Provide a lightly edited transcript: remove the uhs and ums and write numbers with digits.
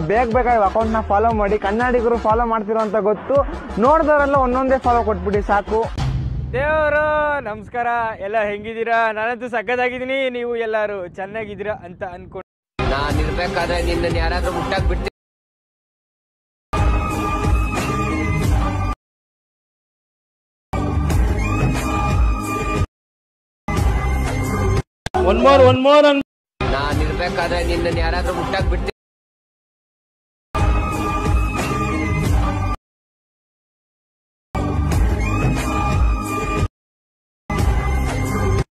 ಬಂದಿದೆ. ಬೇಗ ಅಕೌಂಟ್ ನ ಫಾಲೋ ಮಾಡಿ. ಕನ್ನಡಿಗರು ಫಾಲೋ ಮಾಡ್ತಿರೋ ಅಂತ ಗೊತ್ತು, ನೋಡಿದವರೆಲ್ಲ ಒಂದೊಂದೇ ಫಾಲೋ ಕೊಟ್ಬಿಡಿ ಸಾಕು. ದೇವರು ನಮಸ್ಕಾರ, ಎಲ್ಲ ಹೆಂಗಿದ್ದೀರಾ? ನಾನಂತೂ ಸಕ್ಕದಾಗಿದ್ದೀನಿ, ನೀವು ಎಲ್ಲರೂ ಚೆನ್ನಾಗಿದ್ದೀರಾ ಅಂತ ಅನ್ಕೊಂಡು ನಾನು ಇರ್ಬೇಕಾದ್ರೆ ನಿನ್ನ ಯಾರಾದ್ರೂ ಮುಟ್ಟಾಕ್ ಬಿಡ್ತೀನಿ. ಒನ್ ಮೋರ್ ನಾನು ಇರ್ಬೇಕಾದ್ರೆ ನಿನ್ನ ಯಾರಾದ್ರೂ ಮುಟ್ಟಾಕ್ ಬಿಡ್ತೀನಿ.